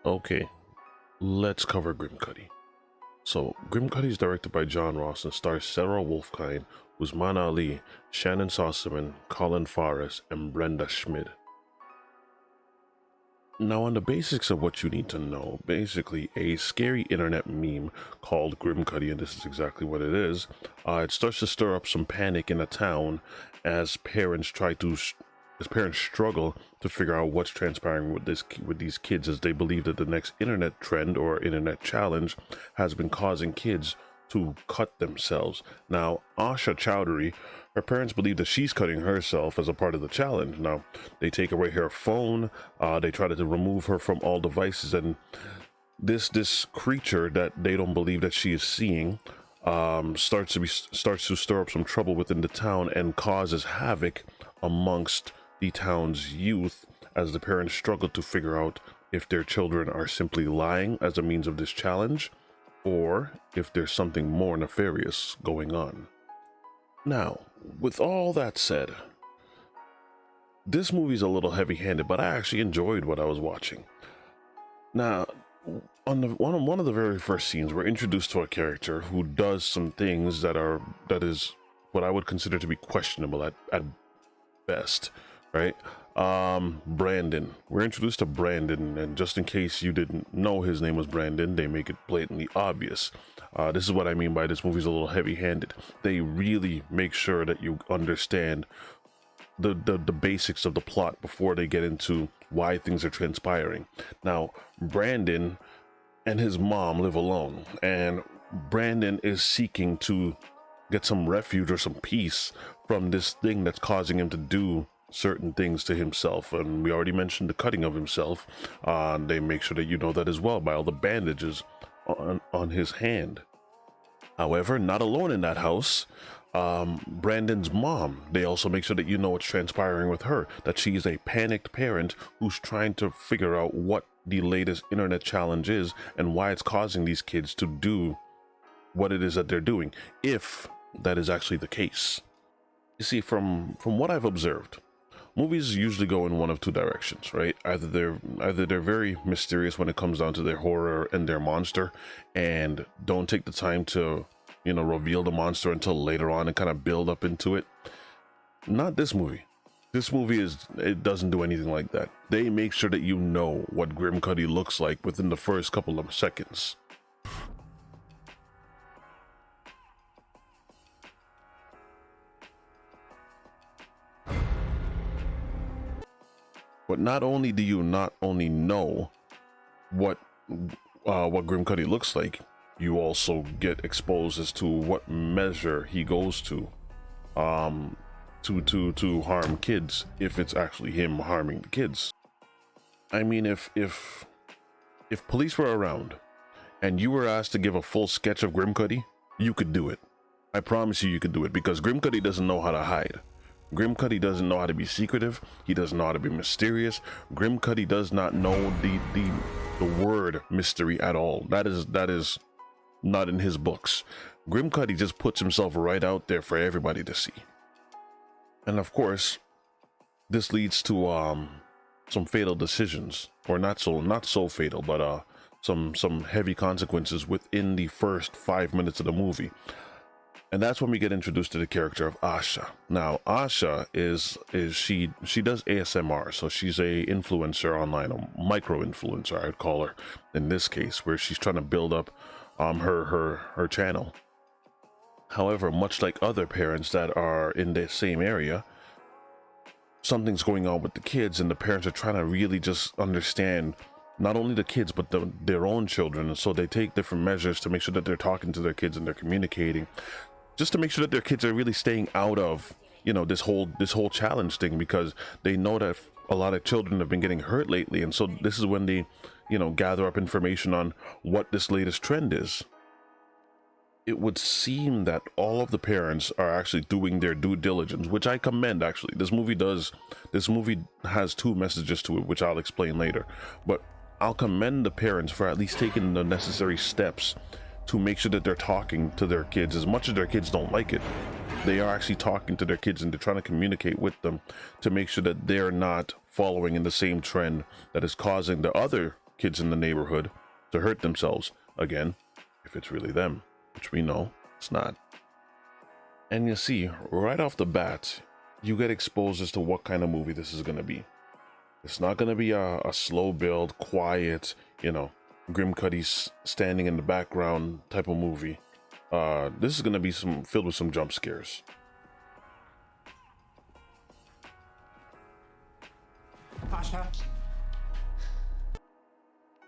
Okay, let's cover Grimcutty. So, Grimcutty is directed by John Ross and stars Sarah Wolfkind, Usman Ali, Shannon Sossaman, Colin Forrest, and Brenda Schmid. Now, on the basics of what you need to know, basically a scary internet meme called Grimcutty, and this is exactly what it is. It starts to stir up some panic in a town as parents struggle to figure out what's transpiring with these kids, as they believe that the next internet trend or internet challenge has been causing kids to cut themselves. Now, Asha Chowdhury, her parents believe that she's cutting herself as a part of the challenge. Now, they take away her phone, they try to remove her from all devices, and this creature that they don't believe that she is seeing starts to stir up some trouble within the town and causes havoc amongst the town's youth as the parents struggle to figure out if their children are simply lying as a means of this challenge, or if there's something more nefarious going on. Now, with all that said, this movie's a little heavy-handed, but I actually enjoyed what I was watching. Now, on one of the very first scenes, we're introduced to a character who does some things that is what I would consider to be questionable at best, right? Brandon. We're introduced to Brandon, and just in case you didn't know his name was Brandon, they make it blatantly obvious. This is what I mean by this movie's a little heavy-handed. They really make sure that you understand the basics of the plot before they get into why things are transpiring. Now, Brandon and his mom live alone, and Brandon is seeking to get some refuge or some peace from this thing that's causing him to do certain things to himself. And we already mentioned the cutting of himself. They make sure that you know that as well by all the bandages on his hand. However, not alone in that house. Brandon's mom, they also make sure that you know what's transpiring with her, that she's a panicked parent who's trying to figure out what the latest internet challenge is and why it's causing these kids to do what it is that they're doing, if that is actually the case. You see, from what I've observed, movies usually go in one of two directions, right? Either they're very mysterious when it comes down to their horror and their monster, and don't take the time to, reveal the monster until later on and kind of build up into it. Not this movie. This movie it doesn't do anything like that. They make sure that you know what Grimcutty looks like within the first couple of seconds. But not only do you not only know what Grimcutty looks like, you also get exposed as to what measure he goes to harm kids, if it's actually him harming the kids. I mean, if police were around and you were asked to give a full sketch of Grimcutty, you could do it. I promise you could do it, because Grimcutty doesn't know how to hide. Grimcutty doesn't know how to be secretive. He doesn't know how to be mysterious. Grimcutty does not know the word mystery at all. That is not in his books. Grimcutty just puts himself right out there for everybody to see. And of course, this leads to some fatal decisions, or not so fatal, but some heavy consequences within the first 5 minutes of the movie. And that's when we get introduced to the character of Asha. Now, Asha she does ASMR, so she's a influencer online, a micro influencer, I'd call her in this case, where she's trying to build up her channel. However, much like other parents that are in the same area, something's going on with the kids, and the parents are trying to really just understand not only the kids but their own children. And so they take different measures to make sure that they're talking to their kids and they're communicating, just to make sure that their kids are really staying out of this whole challenge thing, because they know that a lot of children have been getting hurt lately. And so this is when they gather up information on what this latest trend is. It would seem that all of the parents are actually doing their due diligence, which I commend. Actually, this movie has two messages to it, which I'll explain later, but I'll commend the parents for at least taking the necessary steps to make sure that they're talking to their kids. As much as their kids don't like it, they are actually talking to their kids, and they're trying to communicate with them to make sure that they're not following in the same trend that is causing the other kids in the neighborhood to hurt themselves again, if it's really them, which we know it's not. And you see, right off the bat, you get exposed as to what kind of movie this is going to be. It's not going to be a slow build, quiet, Grimcutty standing in the background type of movie. This is going to be filled with some jump scares. Asha.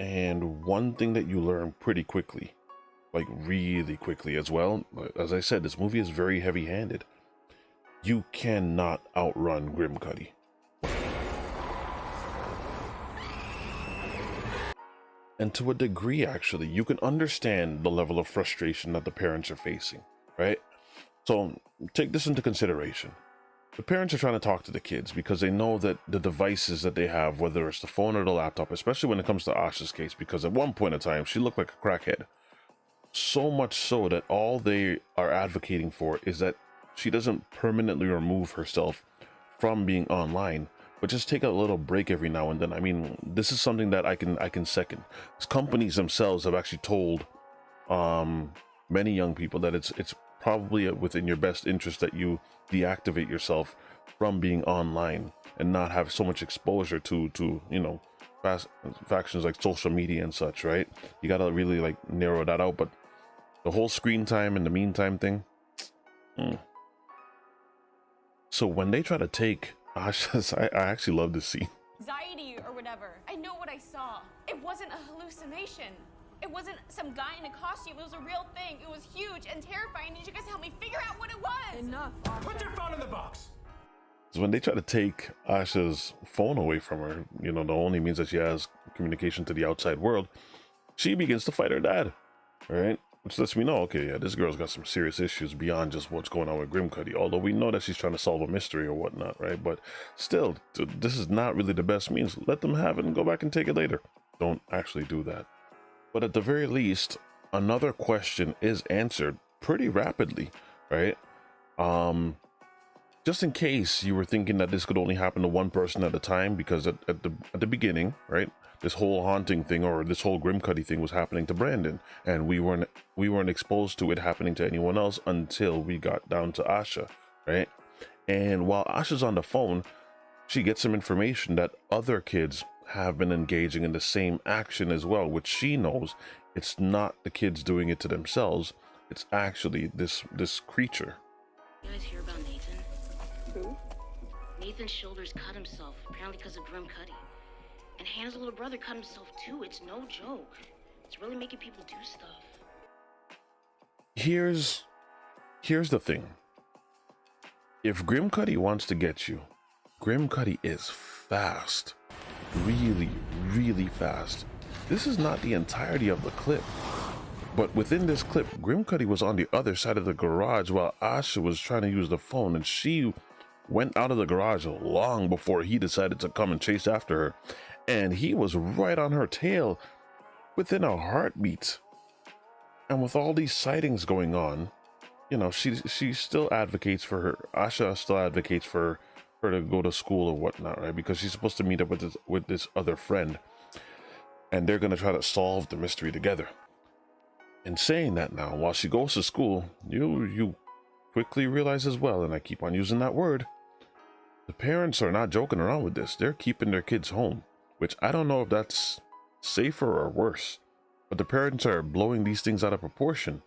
And one thing that you learn pretty quickly, like really quickly as well, as I said, this movie is very heavy-handed. You cannot outrun Grimcutty. And to a degree, actually, you can understand the level of frustration that the parents are facing, right? So take this into consideration. The parents are trying to talk to the kids because they know that the devices that they have, whether it's the phone or the laptop, especially when it comes to Asha's case, because at one point in time, she looked like a crackhead. So much so that all they are advocating for is that she doesn't permanently remove herself from being online, but just take a little break every now and then. I mean, this is something that I can second. Companies themselves have actually told many young people that it's probably within your best interest that you deactivate yourself from being online and not have so much exposure to factions like social media and such, right? You gotta really like narrow that out. But the whole screen time in the meantime thing. So when they try to take Asha's, I actually love this scene. Anxiety or whatever. I know what I saw. It wasn't a hallucination. It wasn't some guy in a costume. It was a real thing. It was huge and terrifying. Need you guys to help me figure out what it was. Enough. Put your phone in the box. So when they try to take Asha's phone away from her, the only means that she has communication to the outside world, she begins to fight her dad, right? Which lets me know, okay, yeah, this girl's got some serious issues beyond just what's going on with Grimcutty. Although we know that she's trying to solve a mystery or whatnot, right? But still, this is not really the best means. Let them have it and go back and take it later. Don't actually do that. But at the very least, another question is answered pretty rapidly, right? Just in case you were thinking that this could only happen to one person at a time, because at the beginning, right, this whole haunting thing or this whole Grimcutty thing was happening to Brandon, and we weren't exposed to it happening to anyone else until we got down to Asha, right? And while Asha's on the phone, she gets some information that other kids have been engaging in the same action as well, which she knows it's not the kids doing it to themselves. It's actually this creature. You guys hear about Nathan? Who? Nathan's shoulders cut himself, apparently because of Grimcutty. And Hannah's little brother cut himself too. It's no joke. It's really making people do stuff. Here's the thing. If Grimcutty wants to get you, Grimcutty is fast. Really, really fast. This is not the entirety of the clip. But within this clip, Grimcutty was on the other side of the garage while Asha was trying to use the phone, and she went out of the garage long before he decided to come and chase after her. And he was right on her tail within a heartbeat. And with all these sightings going on, she still advocates for her. Asha still advocates for her to go to school or whatnot, right? Because she's supposed to meet up with this other friend, and they're gonna try to solve the mystery together. In saying that, now while she goes to school, you quickly realize as well, and I keep on using that word, the parents are not joking around with this. They're keeping their kids home, which I don't know if that's safer or worse, but the parents are blowing these things out of proportion.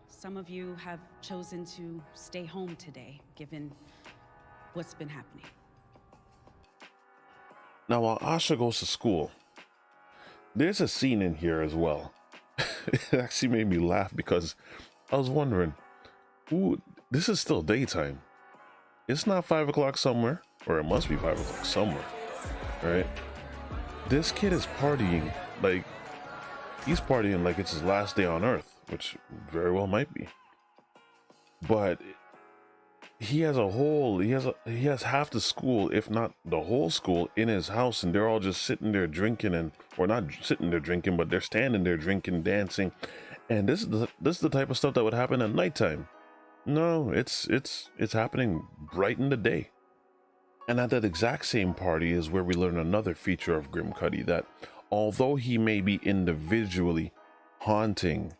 Some of you have chosen to stay home today, given what's been happening. Now, while Asha goes to school, there's a scene in here as well. It actually made me laugh because I was wondering, ooh, this is still daytime. It's not 5 o'clock somewhere, or it must be 5 o'clock somewhere, right? This kid is partying like it's his last day on Earth, which very well might be. But he has half the school, if not the whole school, in his house, and they're all just sitting there drinking, or not sitting there drinking, but they're standing there drinking, dancing. And this is the type of stuff that would happen at nighttime. No, it's happening bright in the day. And at that exact same party is where we learn another feature of Grimcutty, that although he may be individually haunting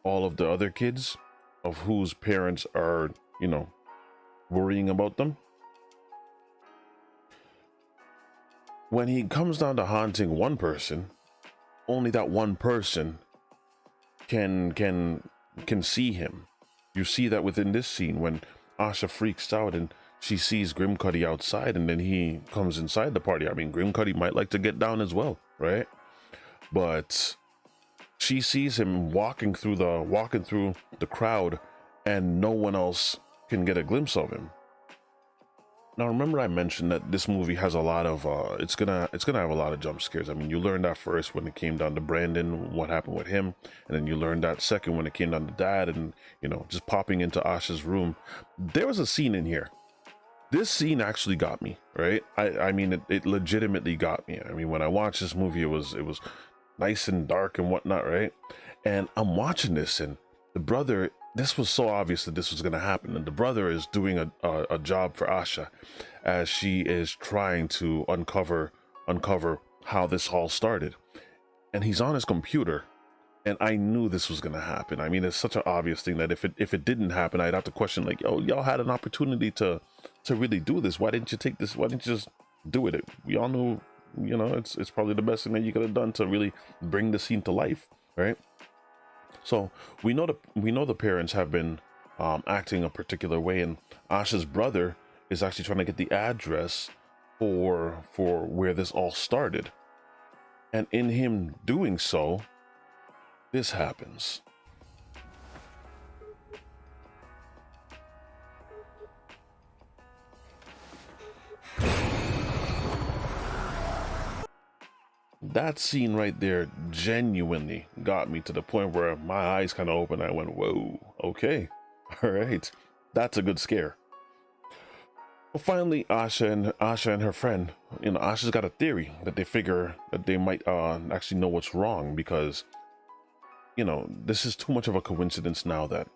all of the other kids of whose parents are, you know, worrying about them, when he comes down to haunting one person, only that one person can see him. You see that within this scene when Asha freaks out and she sees Grimcutty outside, and then he comes inside the party. I mean, Grimcutty might like to get down as well, right? But she sees him walking through the crowd, and no one else can get a glimpse of him. Now, remember I mentioned that this movie has a lot of it's gonna have a lot of jump scares. I mean, you learned that first when it came down to Brandon, what happened with him, and then you learned that second when it came down to Dad, and you know, just popping into Asha's room. There was a scene in here. This scene actually got me, right? I mean, it legitimately got me. I mean, when I watched this movie, it was nice and dark and whatnot, right? And I'm watching this, and the brother, this was so obvious that this was going to happen, and the brother is doing a job for Asha as she is trying to uncover how this all started. And he's on his computer, and I knew this was going to happen. I mean, it's such an obvious thing that if it didn't happen, I'd have to question, like, yo, y'all had an opportunity to really do this. Why didn't you take this? Why didn't you just do it? We all knew, you know, it's probably the best thing that you could have done to really bring the scene to life, right? So we know the parents have been acting a particular way, and Asha's brother is actually trying to get the address for where this all started. And in him doing so, this happens. That scene right there genuinely got me to the point where my eyes kind of opened. I went, whoa, okay, all right, that's a good scare. Well, finally, Asha and her friend, you know, Asha's got a theory that they figure that they might actually know what's wrong, because, you know, this is too much of a coincidence now that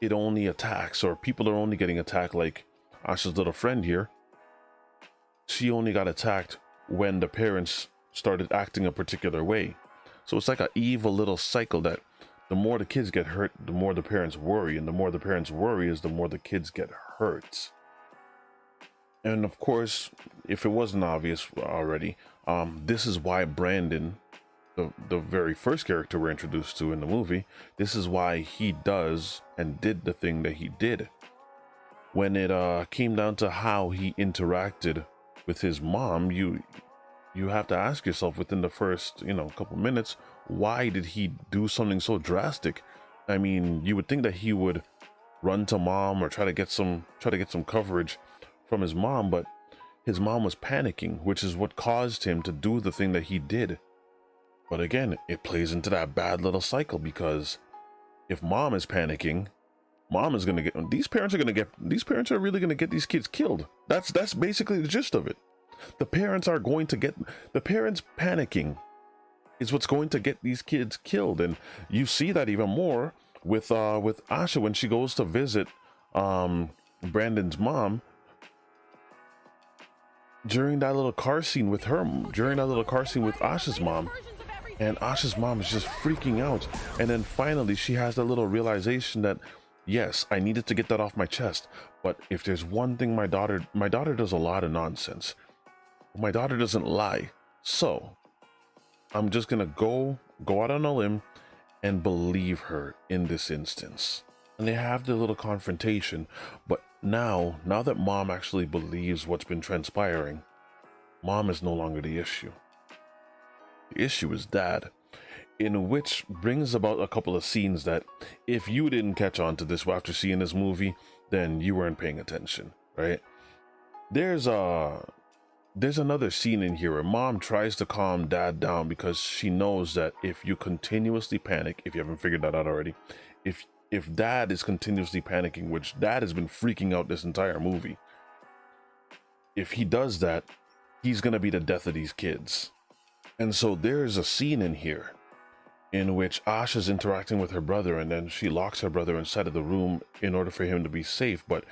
it only attacks, or people are only getting attacked, like Asha's little friend here. She only got attacked when the parents started acting a particular way. So it's like an evil little cycle that the more the kids get hurt, the more the parents worry, and the more the parents worry is the more the kids get hurt. And of course, if it wasn't obvious already, this is why Brandon, the very first character we're introduced to in the movie, this is why he does and did the thing that he did. When it came down to how he interacted with his mom, you have to ask yourself within the first, you know, couple minutes, why did he do something so drastic? I mean, you would think that he would run to mom or try to get some coverage from his mom, but his mom was panicking, which is what caused him to do the thing that he did. But again, it plays into that bad little cycle, because if mom is panicking, mom is gonna get, these parents are really gonna get these kids killed. That's basically the gist of it. The parents panicking is what's going to get these kids killed. And you see that even more with Asha when she goes to visit Brandon's mom during that little car scene with Asha's mom. And Asha's mom is just freaking out. And then finally she has that little realization that, yes, I needed to get that off my chest. But if there's one thing my daughter does a lot of nonsense. My daughter doesn't lie. So I'm just gonna go out on a limb and believe her in this instance. And they have their little confrontation. But now that mom actually believes what's been transpiring, mom is no longer the issue. The issue is dad, in which brings about a couple of scenes that if you didn't catch on to this after seeing this movie, then you weren't paying attention, right? There's another scene in here where mom tries to calm dad down because she knows that if you continuously panic, if you haven't figured that out already, if dad is continuously panicking, which dad has been freaking out this entire movie, if he does that, he's gonna be the death of these kids. And so there's a scene in here in which Asha's interacting with her brother, and then she locks her brother inside of the room in order for him to be safe. But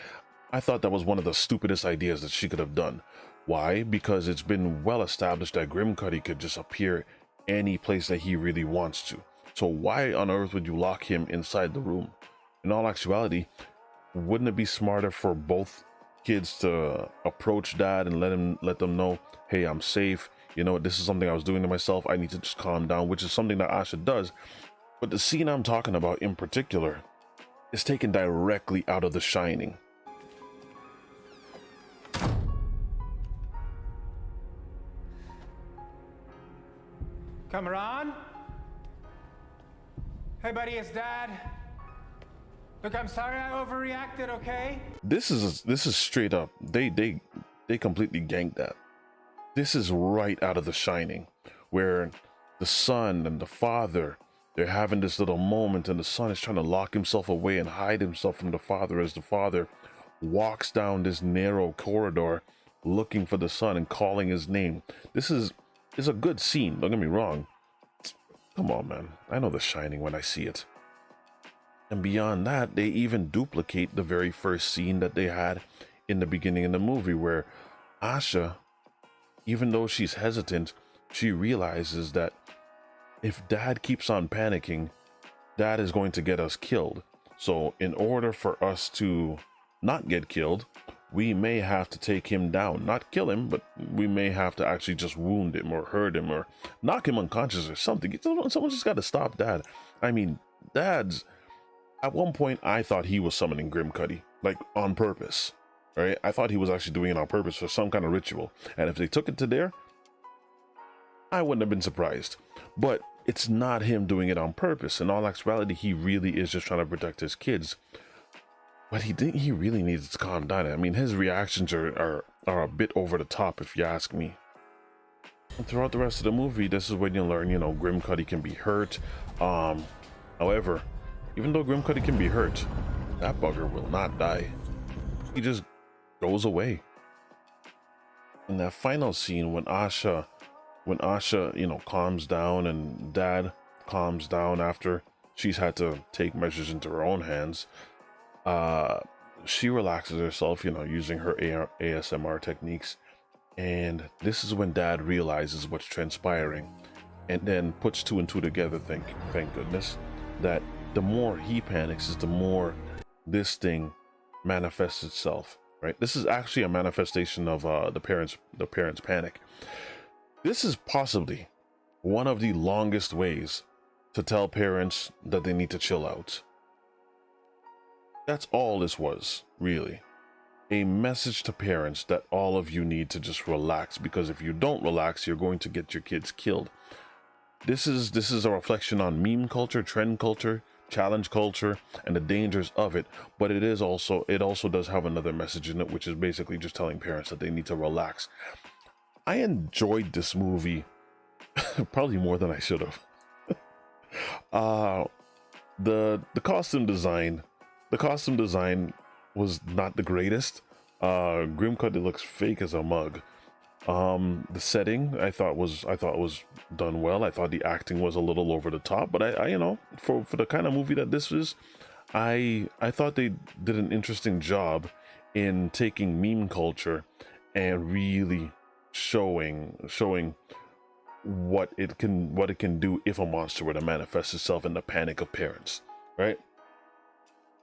I thought that was one of the stupidest ideas that she could have done. Why? Because it's been well established that Grimcutty could just appear any place that he really wants to. So why on earth would you lock him inside the room? In all actuality, wouldn't it be smarter for both kids to approach dad and let them know, hey, I'm safe. You know, this is something I was doing to myself. I need to just calm down, which is something that Asha does. But the scene I'm talking about in particular is taken directly out of The Shining. Cameron? Hey, buddy, it's Dad. Look, I'm sorry I overreacted, okay? This is straight up. They completely ganked that. This is right out of The Shining, where the son and the father, they're having this little moment, and the son is trying to lock himself away and hide himself from the father as the father walks down this narrow corridor looking for the son and calling his name. This is a good scene, don't get me wrong. Come on, man. I know The Shining when I see it. And beyond that, they even duplicate the very first scene that they had in the beginning of the movie, where Asha, even though she's hesitant, she realizes that if dad keeps on panicking, dad is going to get us killed. So in order for us to not get killed, we may have to take him down. Not kill him, but we may have to actually just wound him or hurt him or knock him unconscious or something. Someone just got to stop dad. I mean, dad's... At one point, I thought he was summoning Grimcutty, like on purpose, right? I thought he was actually doing it on purpose for some kind of ritual. And if they took it to there, I wouldn't have been surprised. But it's not him doing it on purpose. In all actuality, he really is just trying to protect his kids. But he really needs to calm down. I mean, his reactions are a bit over the top, if you ask me. And throughout the rest of the movie, this is when you learn, you know, Grimcutty can be hurt. However, even though Grimcutty can be hurt, that bugger will not die. He just goes away. In that final scene, when Asha, you know, calms down and dad calms down after she's had to take measures into her own hands, she relaxes herself, you know, using her ASMR techniques. And this is when dad realizes what's transpiring and then puts two and two together, thank goodness, that the more he panics is the more this thing manifests itself, right? This is actually a manifestation of the parents' panic. This is possibly one of the longest ways to tell parents that they need to chill out. That's all this was, really. A message to parents that all of you need to just relax, because if you don't relax, you're going to get your kids killed. This is a reflection on meme culture, trend culture, challenge culture, and the dangers of it. But it also does have another message in it, which is basically just telling parents that they need to relax. I enjoyed this movie probably more than I should have. The costume design was not the greatest. Grimcutty looks fake as a mug. The setting I thought was done well. I thought the acting was a little over the top, but I you know, for the kind of movie that this is, I thought they did an interesting job in taking meme culture and really showing what it can do if a monster were to manifest itself in the panic of parents, right?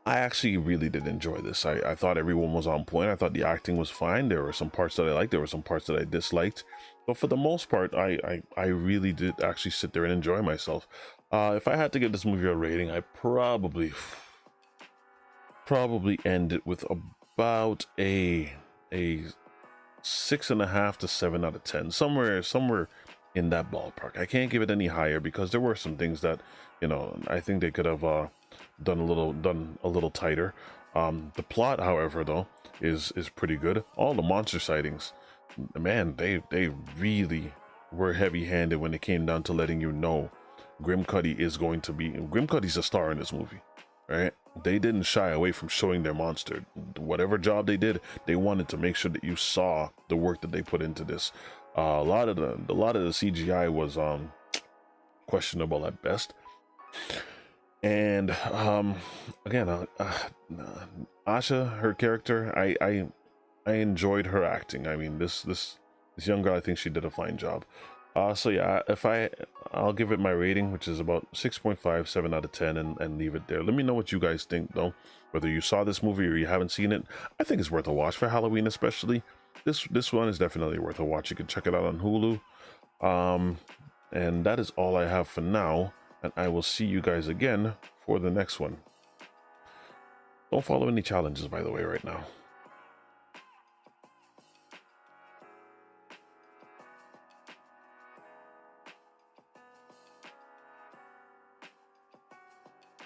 I actually really did enjoy this. I thought everyone was on point. I thought the acting was fine. There were some parts that I liked. There were some parts that I disliked. But for the most part, I really did actually sit there and enjoy myself. If I had to give this movie a rating, I probably end it with about a 6.5 to 7 out of 10. Somewhere in that ballpark. I can't give it any higher because there were some things that, you know, I think they could have done a little tighter. The plot, however, though, is pretty good. All the monster sightings, man, they really were heavy-handed when it came down to letting you know Grimcutty's a star in this movie, right? They didn't shy away from showing their monster. Whatever job they did, they wanted to make sure that you saw the work that they put into this. A lot of the CGI was questionable at best. And again, Asha, her character, I enjoyed her acting. I mean, this young girl, I think she did a fine job. So yeah, I'll give it my rating, which is about 6.5, 7 out of 10, and leave it there. Let me know what you guys think, though. Whether you saw this movie or you haven't seen it, I think it's worth a watch for Halloween, especially. This one is definitely worth a watch. You can check it out on Hulu. And that is all I have for now, and I will see you guys again for the next one. Don't follow any challenges, by the way, right now.